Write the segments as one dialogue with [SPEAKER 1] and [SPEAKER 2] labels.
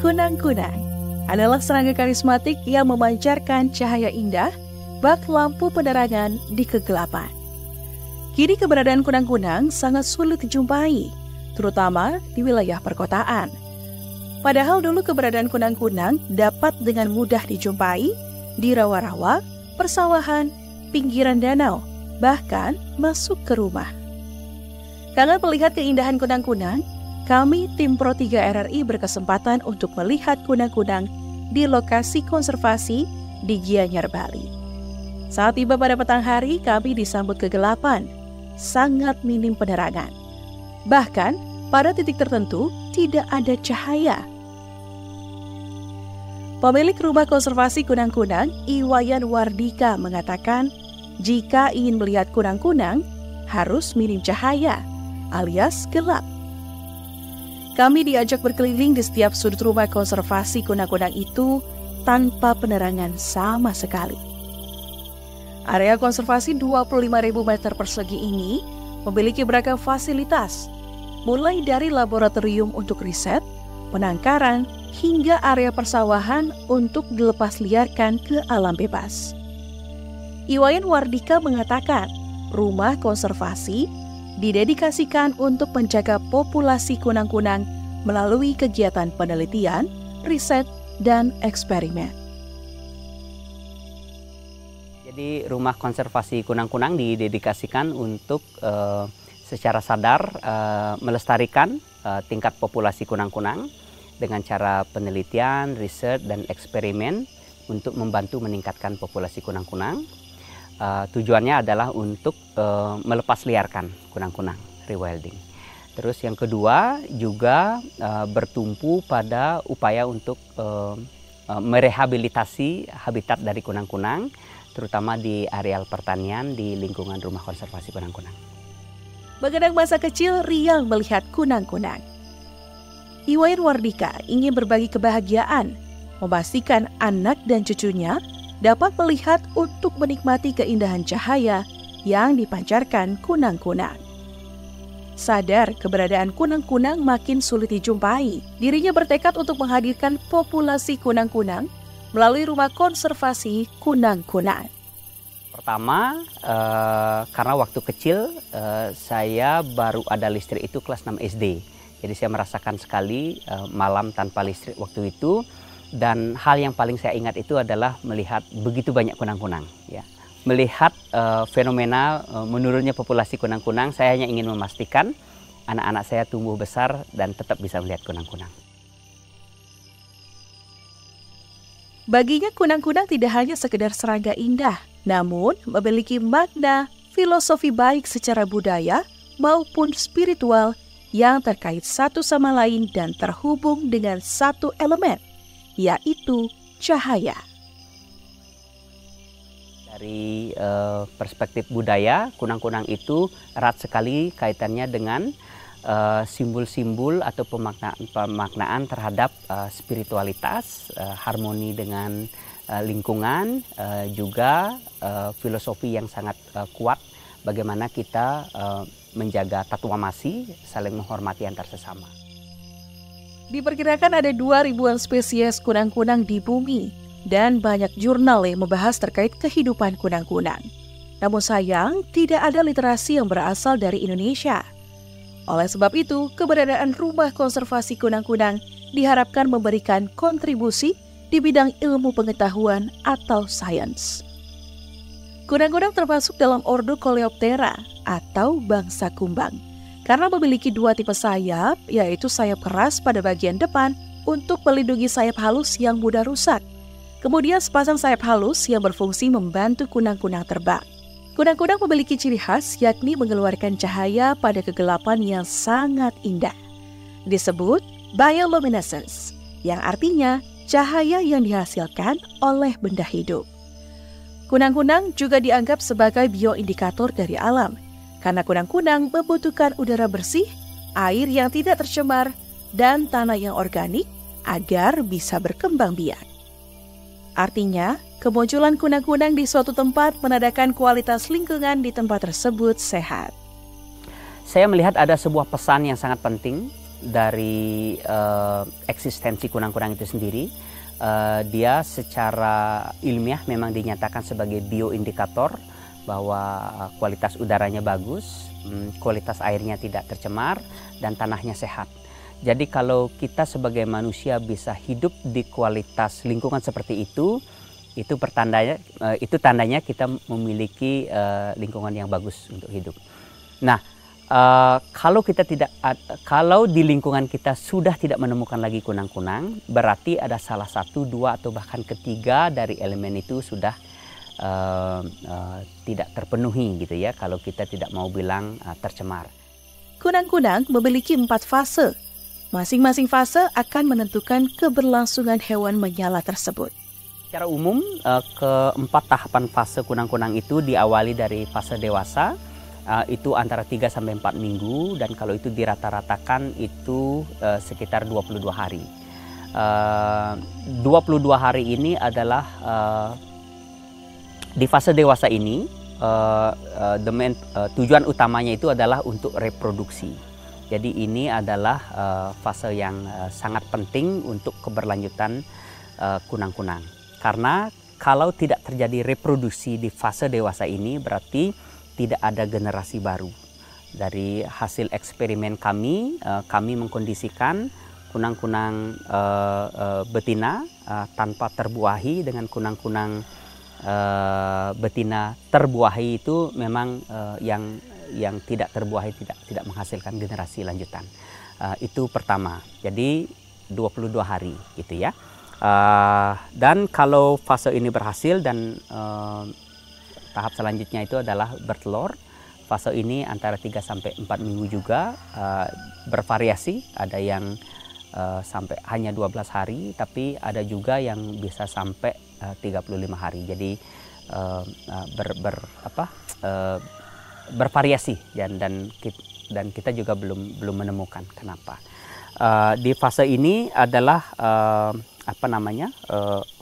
[SPEAKER 1] Kunang-kunang adalah serangga karismatik yang memancarkan cahaya indah bak lampu penerangan di kegelapan. Kini keberadaan kunang-kunang sangat sulit dijumpai, terutama di wilayah perkotaan. Padahal dulu keberadaan kunang-kunang dapat dengan mudah dijumpai di rawa-rawa, persawahan, pinggiran danau, bahkan masuk ke rumah. Karena melihat keindahan kunang-kunang, kami tim Pro 3 RRI berkesempatan untuk melihat kunang-kunang di lokasi konservasi di Gianyar, Bali. Saat tiba pada petang hari, kami disambut kegelapan, sangat minim penerangan. Bahkan, pada titik tertentu tidak ada cahaya. Pemilik rumah konservasi kunang-kunang, Iwayan Wardika, mengatakan jika ingin melihat kunang-kunang, harus minim cahaya, alias gelap. Kami diajak berkeliling di setiap sudut rumah konservasi kunang-kunang itu tanpa penerangan sama sekali. Area konservasi 25.000 meter persegi ini memiliki beragam fasilitas, mulai dari laboratorium untuk riset, penangkaran, hingga area persawahan untuk dilepas liarkan ke alam bebas. Iwayan Wardika mengatakan, rumah konservasi didedikasikan untuk menjaga populasi kunang-kunang melalui kegiatan penelitian, riset, dan eksperimen.
[SPEAKER 2] Jadi rumah konservasi kunang-kunang didedikasikan untuk secara sadar melestarikan tingkat populasi kunang-kunang dengan cara penelitian, riset, dan eksperimen untuk membantu meningkatkan populasi kunang-kunang. Tujuannya adalah untuk melepas liarkan kunang-kunang, rewilding. Terus yang kedua juga bertumpu pada upaya untuk merehabilitasi habitat dari kunang-kunang, terutama di areal pertanian di lingkungan rumah konservasi kunang-kunang.
[SPEAKER 1] Mengenang masa kecil riang melihat kunang-kunang, Iwayan Wardika ingin berbagi kebahagiaan, memastikan anak dan cucunya dapat melihat untuk menikmati keindahan cahaya yang dipancarkan kunang-kunang. Sadar keberadaan kunang-kunang makin sulit dijumpai, dirinya bertekad untuk menghadirkan populasi kunang-kunang melalui rumah konservasi kunang-kunang.
[SPEAKER 2] Pertama, karena waktu kecil saya baru ada listrik itu kelas 6 SD. Jadi saya merasakan sekali malam tanpa listrik waktu itu. Dan hal yang paling saya ingat itu adalah melihat begitu banyak kunang-kunang. Ya. Melihat fenomena menurunnya populasi kunang-kunang, saya hanya ingin memastikan anak-anak saya tumbuh besar dan tetap bisa melihat kunang-kunang.
[SPEAKER 1] Baginya kunang-kunang tidak hanya sekedar serangga indah, namun memiliki makna, filosofi baik secara budaya maupun spiritual yang terkait satu sama lain dan terhubung dengan satu elemen, yaitu cahaya.
[SPEAKER 2] Dari perspektif budaya, kunang-kunang itu erat sekali kaitannya dengan simbol-simbol atau pemaknaan terhadap spiritualitas, harmoni dengan lingkungan, juga filosofi yang sangat kuat bagaimana kita menjaga tatwamasi, saling menghormati antar sesama.
[SPEAKER 1] Diperkirakan ada 2.000-an spesies kunang-kunang di bumi dan banyak jurnal yang membahas terkait kehidupan kunang-kunang. Namun sayang, tidak ada literasi yang berasal dari Indonesia. Oleh sebab itu, keberadaan rumah konservasi kunang-kunang diharapkan memberikan kontribusi di bidang ilmu pengetahuan atau sains. Kunang-kunang termasuk dalam ordo Coleoptera atau bangsa kumbang, karena memiliki dua tipe sayap, yaitu sayap keras pada bagian depan untuk melindungi sayap halus yang mudah rusak. Kemudian sepasang sayap halus yang berfungsi membantu kunang-kunang terbang. Kunang-kunang memiliki ciri khas yakni mengeluarkan cahaya pada kegelapan yang sangat indah. Disebut bioluminescence, yang artinya cahaya yang dihasilkan oleh benda hidup. Kunang-kunang juga dianggap sebagai bioindikator dari alam, karena kunang-kunang membutuhkan udara bersih, air yang tidak tercemar, dan tanah yang organik agar bisa berkembang biak. Artinya, kemunculan kunang-kunang di suatu tempat menandakan kualitas lingkungan di tempat tersebut sehat.
[SPEAKER 2] Saya melihat ada sebuah pesan yang sangat penting dari eksistensi kunang-kunang itu sendiri, dia secara ilmiah memang dinyatakan sebagai bioindikator bahwa kualitas udaranya bagus, kualitas airnya tidak tercemar, dan tanahnya sehat. Jadi kalau kita sebagai manusia bisa hidup di kualitas lingkungan seperti itu tandanya kita memiliki lingkungan yang bagus untuk hidup. Nah, kalau di lingkungan kita sudah tidak menemukan lagi kunang-kunang, berarti ada salah satu, dua, atau bahkan ketiga dari elemen itu sudah tidak terpenuhi gitu ya, kalau kita tidak mau bilang tercemar.
[SPEAKER 1] Kunang-kunang memiliki 4 fase. Masing-masing fase akan menentukan keberlangsungan hewan menyala tersebut.
[SPEAKER 2] Secara umum, keempat tahapan fase kunang-kunang itu diawali dari fase dewasa, itu antara 3-4 minggu, dan kalau itu dirata-ratakan itu sekitar 22 hari. 22 hari ini adalah di fase dewasa ini, tujuan utamanya itu adalah untuk reproduksi. Jadi ini adalah fase yang sangat penting untuk keberlanjutan kunang-kunang. Karena kalau tidak terjadi reproduksi di fase dewasa ini, berarti tidak ada generasi baru. Dari hasil eksperimen kami mengkondisikan kunang-kunang betina tanpa terbuahi dengan kunang-kunang betina terbuahi itu memang yang tidak terbuahi tidak menghasilkan generasi lanjutan. Itu pertama. Jadi 22 hari gitu ya. Dan kalau fase ini berhasil dan tahap selanjutnya itu adalah bertelur. Fase ini antara 3-4 minggu juga, bervariasi. Ada yang sampai hanya 12 hari, tapi ada juga yang bisa sampai 35 hari. Jadi bervariasi dan kita juga belum menemukan kenapa. Di fase ini adalah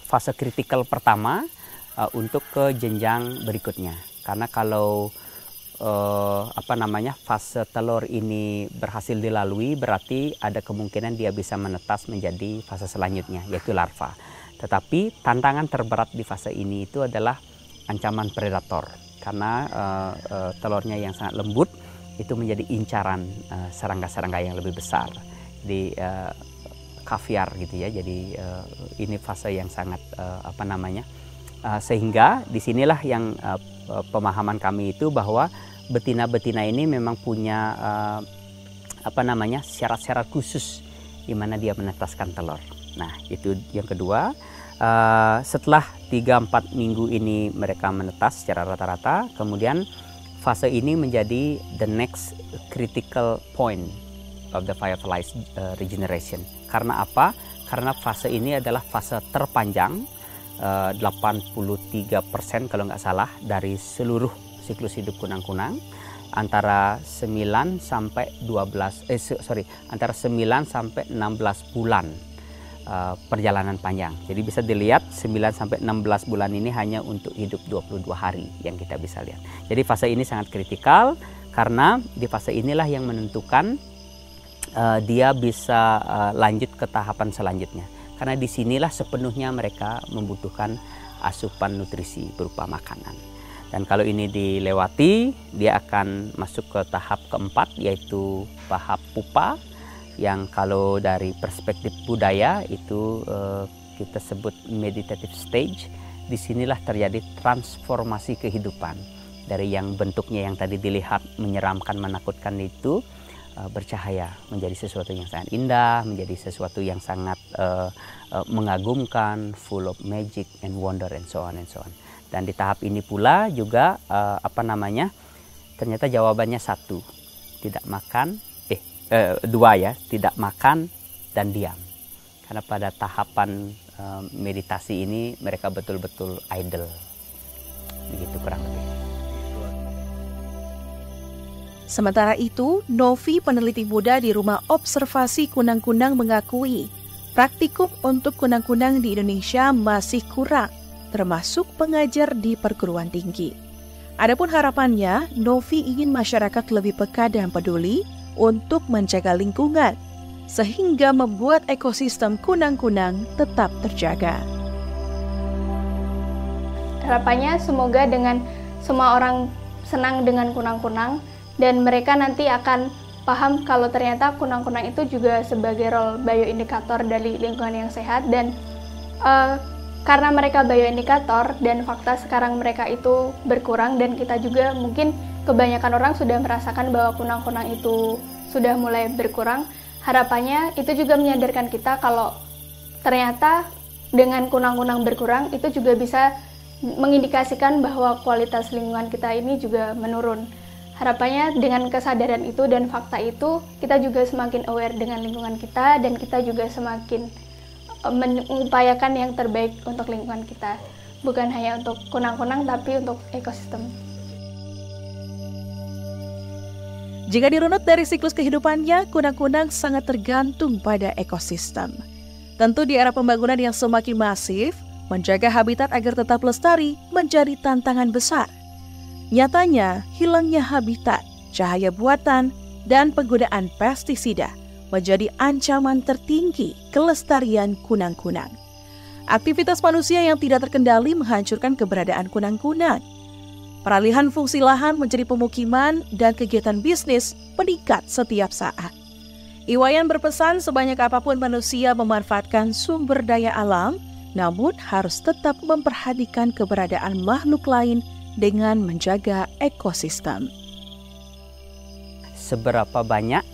[SPEAKER 2] fase kritikal pertama untuk ke jenjang berikutnya. Karena kalau fase telur ini berhasil dilalui, berarti ada kemungkinan dia bisa menetas menjadi fase selanjutnya, yaitu larva. Tetapi tantangan terberat di fase ini itu adalah ancaman predator, karena telurnya yang sangat lembut itu menjadi incaran serangga-serangga yang lebih besar. Di kaviar gitu ya. Jadi ini fase yang sangat sehingga disinilah yang pemahaman kami itu bahwa betina-betina ini memang punya syarat-syarat khusus di mana dia menetaskan telur. Nah, itu yang kedua. Setelah 3-4 minggu ini mereka menetas secara rata-rata, kemudian fase ini menjadi the next critical point of the fireflies regeneration. Karena apa? Karena fase ini adalah fase terpanjang, 83% kalau nggak salah dari seluruh siklus hidup kunang-kunang, antara 9 sampai 16 bulan perjalanan panjang. Jadi bisa dilihat 9 sampai 16 bulan ini hanya untuk hidup 22 hari yang kita bisa lihat. Jadi fase ini sangat kritikal karena di fase inilah yang menentukan dia bisa lanjut ke tahapan selanjutnya. Karena disinilah sepenuhnya mereka membutuhkan asupan nutrisi berupa makanan. Dan kalau ini dilewati, dia akan masuk ke tahap keempat, yaitu tahap pupa, yang kalau dari perspektif budaya itu kita sebut meditative stage. Disinilah terjadi transformasi kehidupan. Dari yang bentuknya yang tadi dilihat menyeramkan, menakutkan itu, bercahaya menjadi sesuatu yang sangat indah, menjadi sesuatu yang sangat mengagumkan, full of magic and wonder and so on and so on. Dan di tahap ini pula juga ternyata jawabannya satu, dua ya, tidak makan dan diam. Karena pada tahapan meditasi ini mereka betul-betul idle, begitu kurang lebih.
[SPEAKER 1] Sementara itu, Novi, peneliti muda di Rumah Observasi Kunang-Kunang, mengakui praktikum untuk kunang-kunang di Indonesia masih kurang, termasuk pengajar di perguruan tinggi. Adapun harapannya, Novi ingin masyarakat lebih peka dan peduli untuk menjaga lingkungan sehingga membuat ekosistem kunang-kunang tetap terjaga.
[SPEAKER 3] Harapannya semoga dengan semua orang senang dengan kunang-kunang dan mereka nanti akan paham kalau ternyata kunang-kunang itu juga sebagai role bioindikator dari lingkungan yang sehat dan karena mereka bioindikator dan fakta sekarang mereka itu berkurang dan kita juga mungkin kebanyakan orang sudah merasakan bahwa kunang-kunang itu sudah mulai berkurang. Harapannya itu juga menyadarkan kita kalau ternyata dengan kunang-kunang berkurang itu juga bisa mengindikasikan bahwa kualitas lingkungan kita ini juga menurun. Harapannya dengan kesadaran itu dan fakta itu, kita juga semakin aware dengan lingkungan kita dan kita juga semakin mengupayakan yang terbaik untuk lingkungan kita. Bukan hanya untuk kunang-kunang, tapi untuk ekosistem.
[SPEAKER 1] Jika dirunut dari siklus kehidupannya, kunang-kunang sangat tergantung pada ekosistem. Tentu di era pembangunan yang semakin masif, menjaga habitat agar tetap lestari menjadi tantangan besar. Nyatanya, hilangnya habitat, cahaya buatan, dan penggunaan pestisida menjadi ancaman tertinggi kelestarian kunang-kunang. Aktivitas manusia yang tidak terkendali menghancurkan keberadaan kunang-kunang. Peralihan fungsi lahan menjadi pemukiman dan kegiatan bisnis meningkat setiap saat. Iwayan berpesan sebanyak apapun manusia memanfaatkan sumber daya alam, namun harus tetap memperhatikan keberadaan makhluk lain dengan menjaga ekosistem.
[SPEAKER 2] Seberapa banyak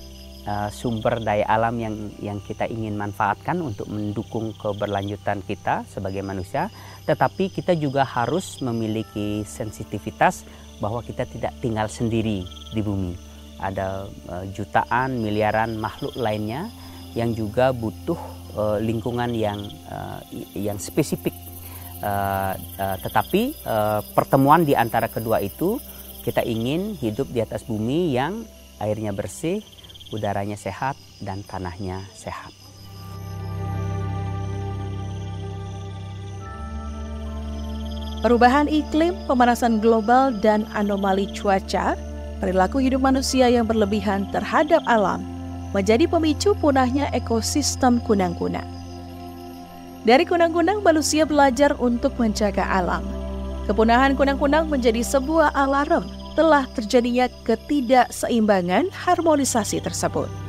[SPEAKER 2] sumber daya alam yang kita ingin manfaatkan untuk mendukung keberlanjutan kita sebagai manusia, tetapi kita juga harus memiliki sensitivitas bahwa kita tidak tinggal sendiri di bumi. Ada jutaan, miliaran makhluk lainnya yang juga butuh lingkungan yang spesifik, tetapi pertemuan di antara kedua itu, kita ingin hidup di atas bumi yang airnya bersih, udaranya sehat, dan tanahnya sehat.
[SPEAKER 1] Perubahan iklim, pemanasan global, dan anomali cuaca, perilaku hidup manusia yang berlebihan terhadap alam menjadi pemicu punahnya ekosistem kunang-kunang. Dari kunang-kunang, manusia belajar untuk menjaga alam. Kepunahan kunang-kunang menjadi sebuah alarm telah terjadinya ketidakseimbangan harmonisasi tersebut.